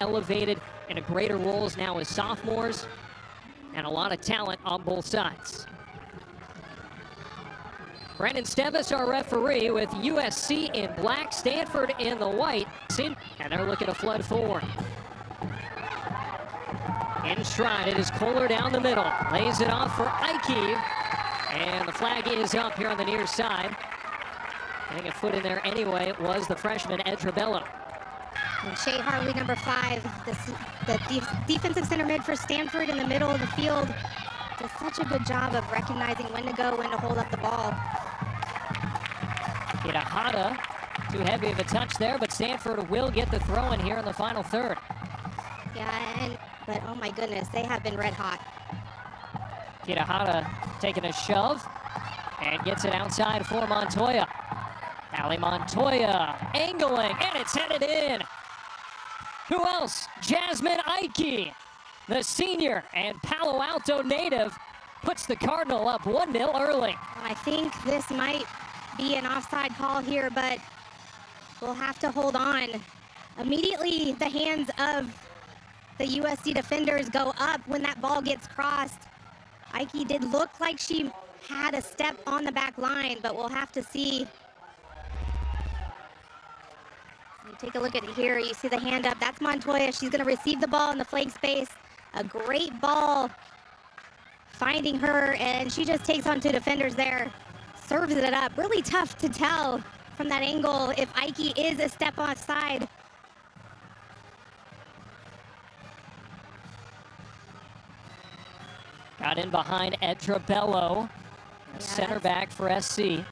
elevated into greater roles now as sophomores, and a lot of talent on both sides. Brandon Stevis, our referee, with USC in black, Stanford in the white, and they're looking to flood forward. In stride, it is Kohler down the middle, lays it off for Ike, and the flag is up here on the near side. Getting a foot in there anyway, it was the freshman Edra Bello. And Shea Hartley, number 5, the defensive center mid for Stanford in the middle of the field, does such a good job of recognizing when to go, when to hold up the ball. Kitahata, too heavy of a touch there, but Stanford will get the throw in here in the final third. Yeah, but oh my goodness, they have been red hot. Kitahata taking a shove and gets it outside for Montoya. Ali Montoya angling, and it's headed in. Who else? Jasmine Ike, the senior and Palo Alto native, puts the Cardinal up 1-0 early. I think this might be an offside call here, but we'll have to hold on. Immediately, the hands of the USC defenders go up when that ball gets crossed. Ike did look like she had a step on the back line, but we'll have to see. You take a look at it here. You see the hand up. That's Montoya. She's going to receive the ball in the flank space. A great ball finding her, and she just takes on 2 defenders there. Serves it up. Really tough to tell from that angle if Ike is a step offside. Got in behind Edra Bello, center back for SC.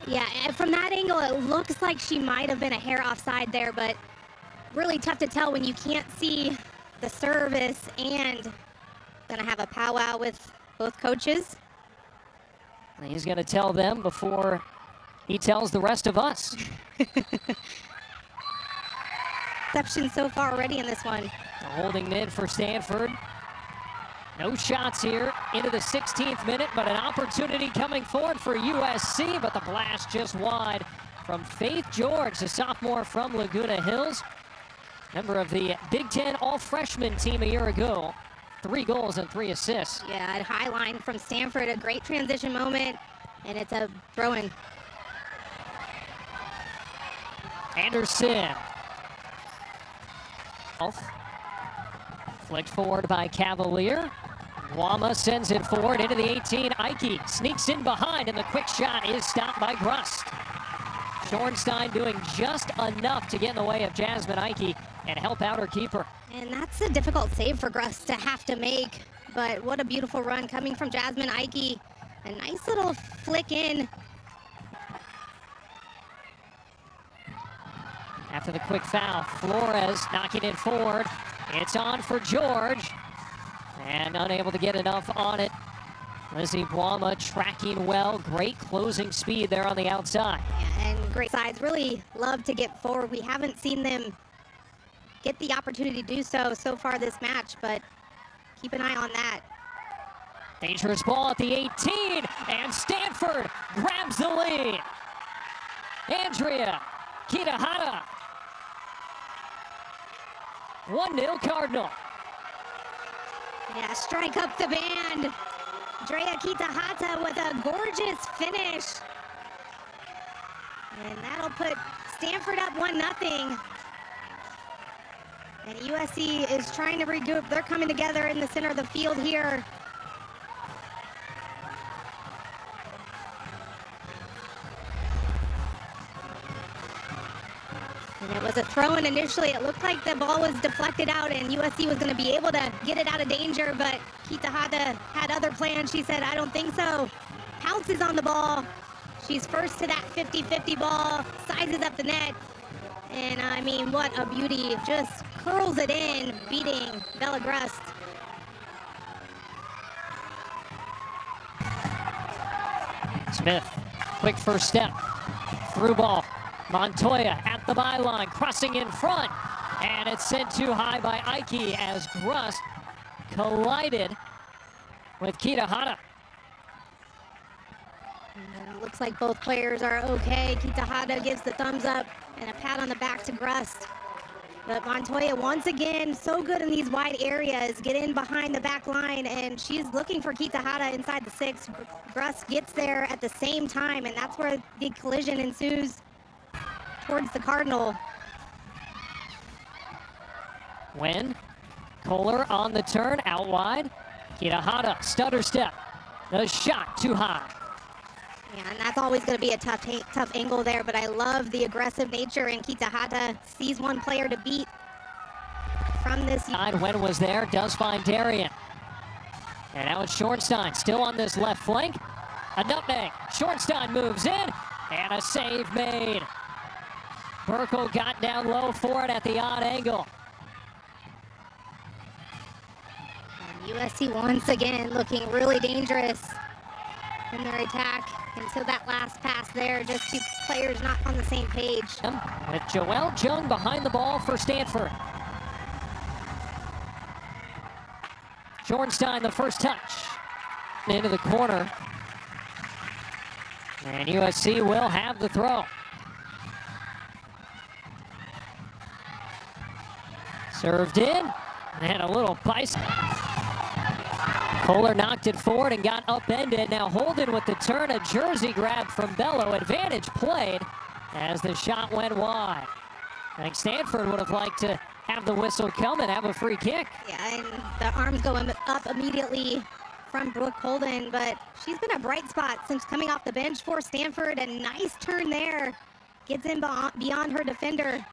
Yeah, and from that angle, it looks like she might have been a hair offside there, but really tough to tell when you can't see the service, and gonna have a powwow with both coaches. He's gonna tell them before he tells the rest of us. Exception so far already in this one. A holding mid for Stanford. No shots here into the 16th minute, but an opportunity coming forward for USC, but the blast just wide from Faith George, the sophomore from Laguna Hills, member of the Big Ten all-freshman team a year ago. 3 goals and 3 assists. Yeah, a high line from Stanford, a great transition moment, and it's a throw-in. Anderson. Flicked forward by Cavalier. Wama sends it forward into the 18. Ike sneaks in behind, and the quick shot is stopped by Grust. Schornstein doing just enough to get in the way of Jasmine Ike and help out her keeper. And that's a difficult save for Grust to have to make, but what a beautiful run coming from Jasmine Ike. A nice little flick in. After the quick foul, Flores knocking it forward. It's on for George, and unable to get enough on it. Lizzie Wama tracking well. Great closing speed there on the outside. Yeah, and great sides. Really love to get forward. We haven't seen them get the opportunity to do so far this match, but keep an eye on that. Dangerous ball at the 18, and Stanford grabs the lead. Andrea Kitahata. 1-0 Cardinal. Yeah, strike up the band. Drea Kitahata with a gorgeous finish. And that'll put Stanford up 1-0. And USC is trying to regroup. They're coming together in the center of the field here. And it was a throw-in initially. It looked like the ball was deflected out and USC was going to be able to get it out of danger, but Kitahata had other plans. She said, I don't think so. Pounces on the ball. She's first to that 50-50 ball, sizes up the net. And I mean, what a beauty. Just curls it in, beating Bella Grust. Smith, quick first step, through ball. Montoya at the byline, crossing in front, and it's sent too high by Ike as Grust collided with Kitahata. Looks like both players are okay. Kitahata gives the thumbs up and a pat on the back to Grust. But Montoya, once again, so good in these wide areas, get in behind the back line, and she's looking for Kitahara inside the 6. Gruss gets there at the same time, and that's where the collision ensues towards the Cardinal. Wynn, Kohler on the turn, out wide. Kitahara, stutter step. The shot too high. Yeah, and that's always going to be a tough angle there, but I love the aggressive nature, and Kitahara sees one player to beat from this. Wynn was there, does find Darian. And now it's Schornstein, still on this left flank. A nutmeg, Schornstein moves in, and a save made. Burkle got down low for it at the odd angle. And USC once again looking really dangerous in their attack until that last pass there. Just two players not on the same page. With Joelle Jung behind the ball for Stanford. Schornstein, the first touch. Into the corner. And USC will have the throw. Served in. And a little bicycle. Kohler knocked it forward and got upended. Now Holden with the turn, a jersey grab from Bello. Advantage played as the shot went wide. I think Stanford would have liked to have the whistle come and have a free kick. Yeah, and the arms going up immediately from Brooke Holden, but she's been a bright spot since coming off the bench for Stanford. A nice turn there. Gets in beyond her defender.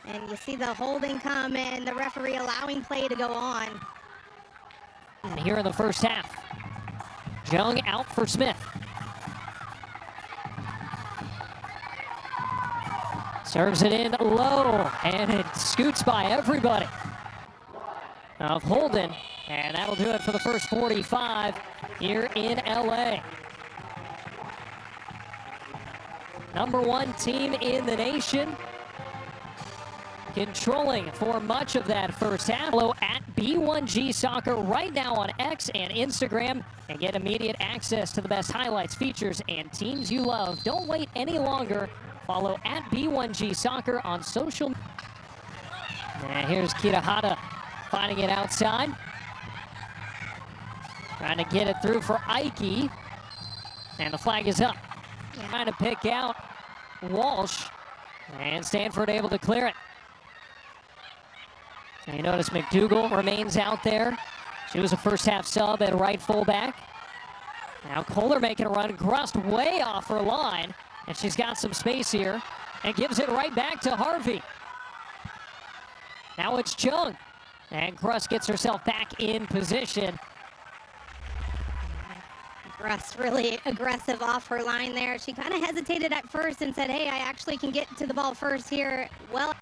And you see the holding come and the referee allowing play to go on. And here in the first half, Jung out for Smith. Serves it in low, and it scoots by everybody of Holden. And that'll do it for the first 45 here in LA. #1 team in the nation, controlling for much of that first half. Follow at B1G Soccer right now on X and Instagram and get immediate access to the best highlights, features, and teams you love. Don't wait any longer. Follow at B1G Soccer on social. And here's Kitahara finding it outside. Trying to get it through for Ike. And the flag is up. Trying to pick out Walsh. And Stanford able to clear it. And you notice McDougal remains out there. She was a first half sub at right fullback. Now Kohler making a run. Grust way off her line. And she's got some space here. And gives it right back to Harvey. Now it's Jung. And Grust gets herself back in position. Grust really aggressive off her line there. She kind of hesitated at first and said, hey, I actually can get to the ball first here. Well,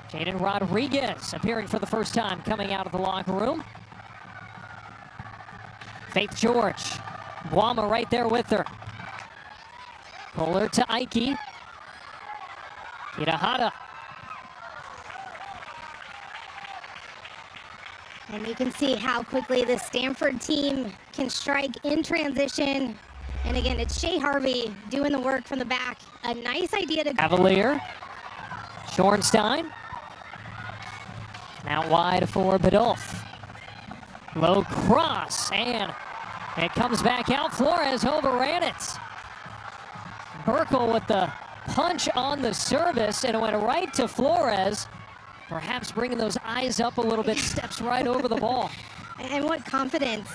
Jaden Rodriguez appearing for the first time coming out of the locker room. Faith George. Wama right there with her. Kohler to Ike. Kitahara. And you can see how quickly the Stanford team can strike in transition. And again, it's Shea Harvey doing the work from the back. A nice idea to... Cavalier. Schornstein. Out wide for Badolf. Low cross, and it comes back out. Flores overran it. Burkle with the punch on the service, and it went right to Flores. Perhaps bringing those eyes up a little bit, steps right over the ball. And what confidence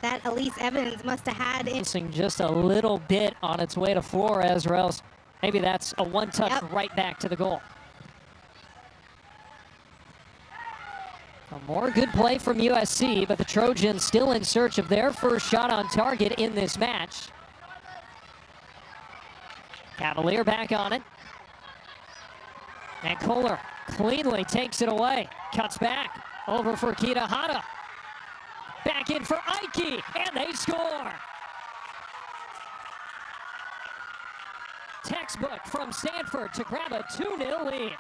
that Elise Evans must have had in... Just a little bit on its way to Flores, or else maybe that's a one-touch right back to the goal. More good play from USC, but the Trojans still in search of their first shot on target in this match. Cavalier back on it. And Kohler cleanly takes it away. Cuts back. Over for Kitahara. Back in for Ike, and they score. Textbook from Stanford to grab a 2-0 lead.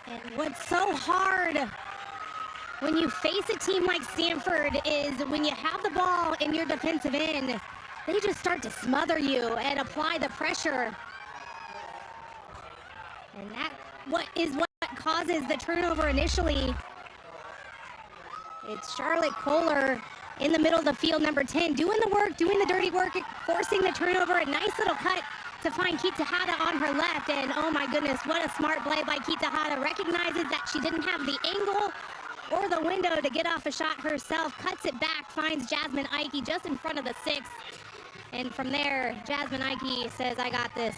And what's so hard when you face a team like Stanford is when you have the ball in your defensive end, they just start to smother you and apply the pressure. And that what causes the turnover initially. It's Charlotte Kohler in the middle of the field, number 10, doing the work, doing the dirty work, forcing the turnover. A nice little cut to find Kitahara on her left. And oh my goodness, what a smart play by Kitahara. Recognizes that she didn't have the angle or the window to get off a shot herself. Cuts it back, finds Jasmine Ike just in front of the 6. And from there, Jasmine Ike says, I got this.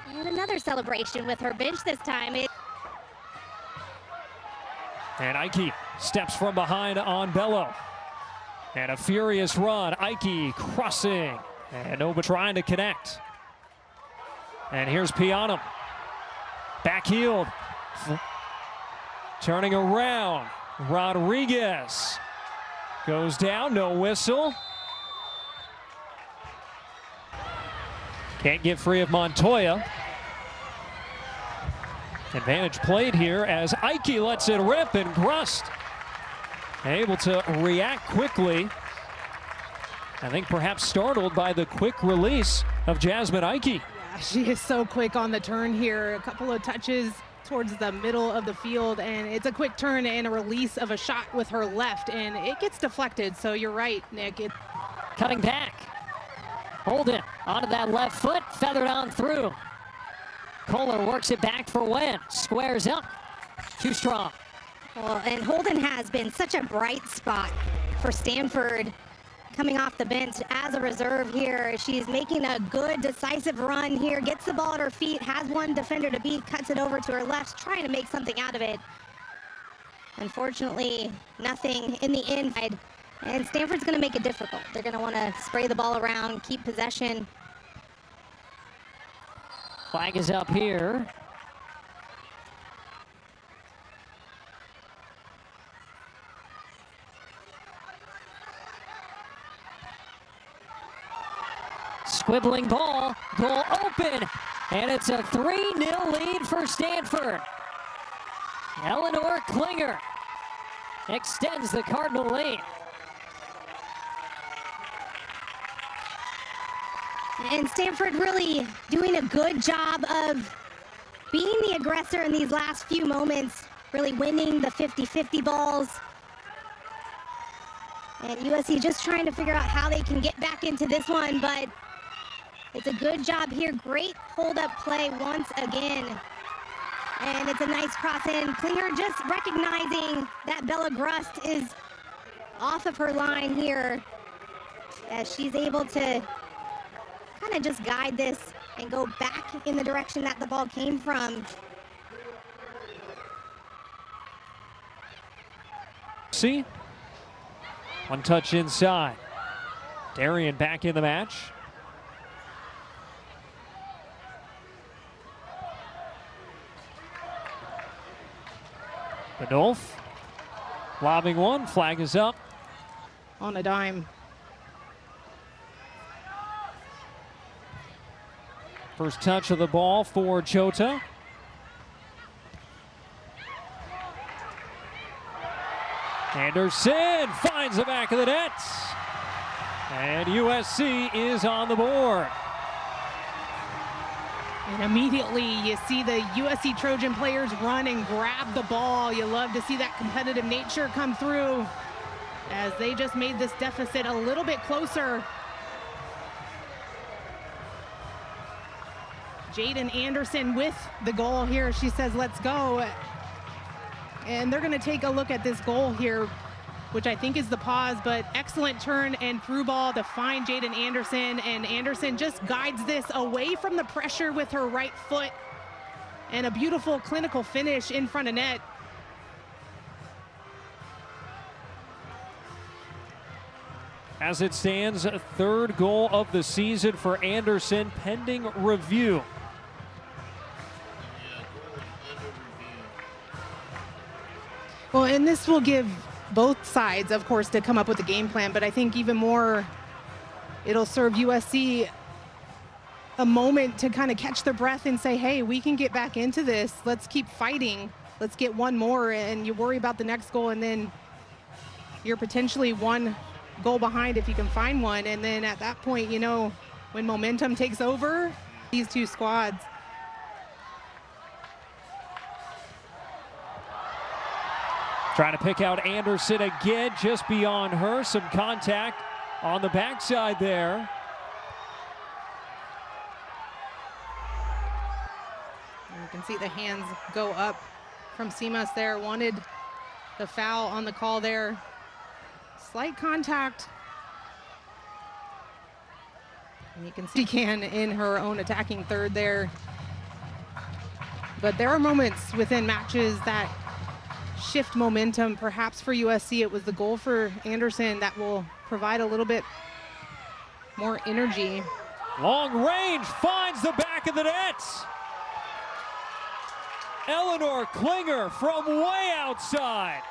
And another celebration with her bench this time. And Ike steps from behind on Bello. And a furious run. Ike crossing. And Nova trying to connect. And here's Pianum. Backheeled. Turning around. Rodriguez goes down. No whistle. Can't get free of Montoya. Advantage played here as Ike lets it rip, and Grust able to react quickly. I think perhaps startled by the quick release of Jasmine Ike. Yeah, she is so quick on the turn here. A couple of touches towards the middle of the field, and it's a quick turn and a release of a shot with her left, and it gets deflected. So you're right, Nick. Cutting back. Holden onto that left foot, feathered on through. Kohler works it back for Wen. Squares up. Too strong. Well, and Holden has been such a bright spot for Stanford coming off the bench as a reserve here. She's making a good, decisive run here. Gets the ball at her feet, has one defender to beat, cuts it over to her left, trying to make something out of it. Unfortunately, nothing in the inside. And Stanford's going to make it difficult. They're going to want to spray the ball around, keep possession. Flag is up here. Squibbling ball, goal open, and it's a 3-0 lead for Stanford. Eleanor Klinger extends the Cardinal lead. And Stanford really doing a good job of being the aggressor in these last few moments, really winning the 50-50 balls. And USC just trying to figure out how they can get back into this one, but it's a good job here. Great hold-up play once again. And it's a nice cross in. Klinger just recognizing that Bella Grust is off of her line here as she's able to kind of just guide this and go back in the direction that the ball came from. See? One touch inside. Darian back in the match. Adolf lobbing one, flag is up. On a dime. First touch of the ball for Chota. Anderson finds the back of the net. And USC is on the board. And immediately you see the USC Trojan players run and grab the ball. You love to see that competitive nature come through as they just made this deficit a little bit closer. Jaden Anderson with the goal here. She says, let's go. And they're going to take a look at this goal here, which I think is the pause, but excellent turn and through ball to find Jaden Anderson. And Anderson just guides this away from the pressure with her right foot. And a beautiful clinical finish in front of net. As it stands, third goal of the season for Anderson, pending review. Well, and this will give both sides, of course, to come up with a game plan, but I think even more, it'll serve USC a moment to kind of catch their breath and say, hey, we can get back into this. Let's keep fighting. Let's get one more, and you worry about the next goal, and then you're potentially one goal behind if you can find one. And then at that point, you know, when momentum takes over, these two squads. Trying to pick out Anderson again, just beyond her. Some contact on the backside there. And you can see the hands go up from Simas there. Wanted the foul on the call there. Slight contact. And you can see Can in her own attacking third there. But there are moments within matches that shift momentum. Perhaps for USC, it was the goal for Anderson that will provide a little bit more energy. Long range, finds the back of the net. Eleanor Klinger from way outside.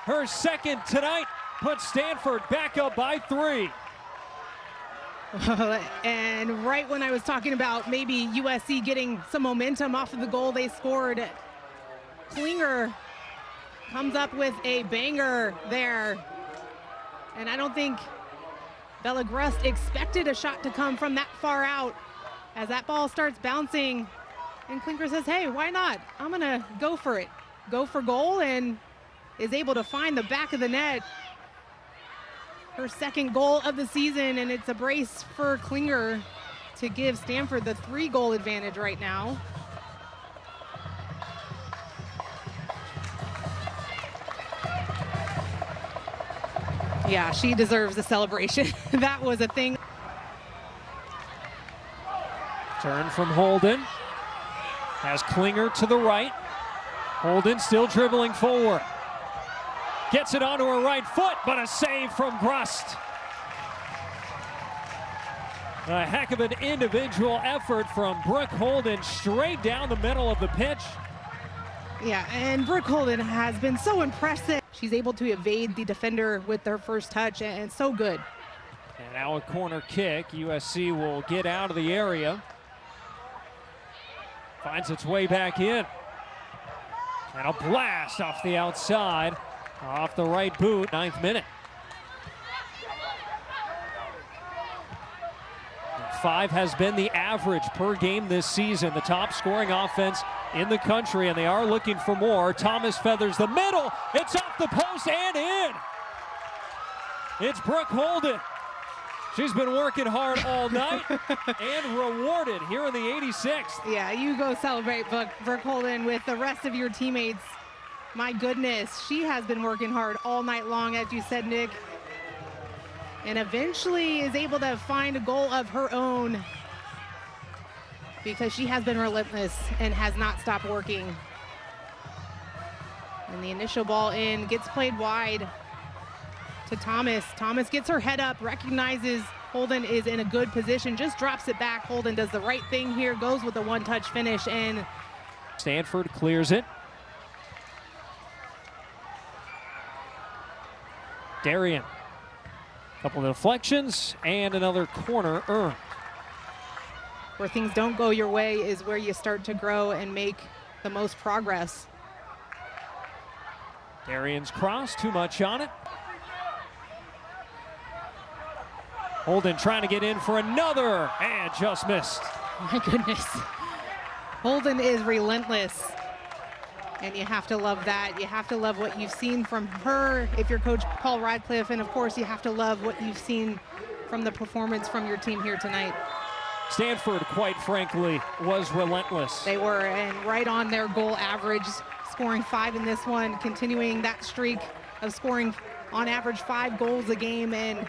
Her second tonight puts Stanford back up by 3. And right when I was talking about maybe USC getting some momentum off of the goal they scored, Klinger comes up with a banger there. And I don't think Bella Grust expected a shot to come from that far out. As that ball starts bouncing, and Klinger says, hey, why not? I'm gonna go for it. Go for goal, and is able to find the back of the net. Her second goal of the season, and it's a brace for Klinger to give Stanford the 3-goal advantage right now. Yeah, she deserves a celebration. That was a thing. Turn from Holden. Has Klinger to the right. Holden still dribbling forward. Gets it onto her right foot, but a save from Grust. A heck of an individual effort from Brooke Holden, straight down the middle of the pitch. Yeah, and Brooke Holden has been so impressive. She's able to evade the defender with her first touch, and so good. And now a corner kick. USC will get out of the area. Finds its way back in. And a blast off the outside. Off the right boot, 9th minute. 5 has been the average per game this season, the top scoring offense in the country, and they are looking for more. Thomas feathers the middle. It's off the post and in. It's Brooke Holden. She's been working hard all night and rewarded here in the 86th. Yeah, you go celebrate Brooke Holden with the rest of your teammates. My goodness, she has been working hard all night long, as you said, Nick. And eventually is able to find a goal of her own, because she has been relentless and has not stopped working. And the initial ball in gets played wide to Thomas. Thomas gets her head up, recognizes Holden is in a good position, just drops it back. Holden does the right thing here, goes with the one-touch finish, and Stanford clears it. Darian, couple of deflections and another corner earned. where things don't go your way is where you start to grow and make the most progress. Darian's cross, too much on it. Holden trying to get in for another and just missed. My goodness. Holden is relentless. And you have to love that. You have to love what you've seen from her if you're Coach Paul Radcliffe. And of course, you have to love what you've seen from the performance from your team here tonight. Stanford, quite frankly, was relentless. They were, and right on their goal average, scoring 5 in this one, continuing that streak of scoring on average 5 goals a game. And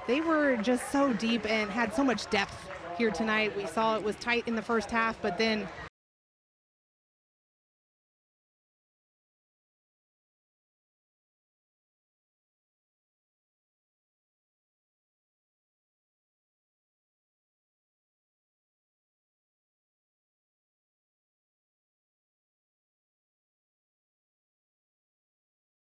they were just so deep and had so much depth here tonight. We saw it was tight in the first half, but then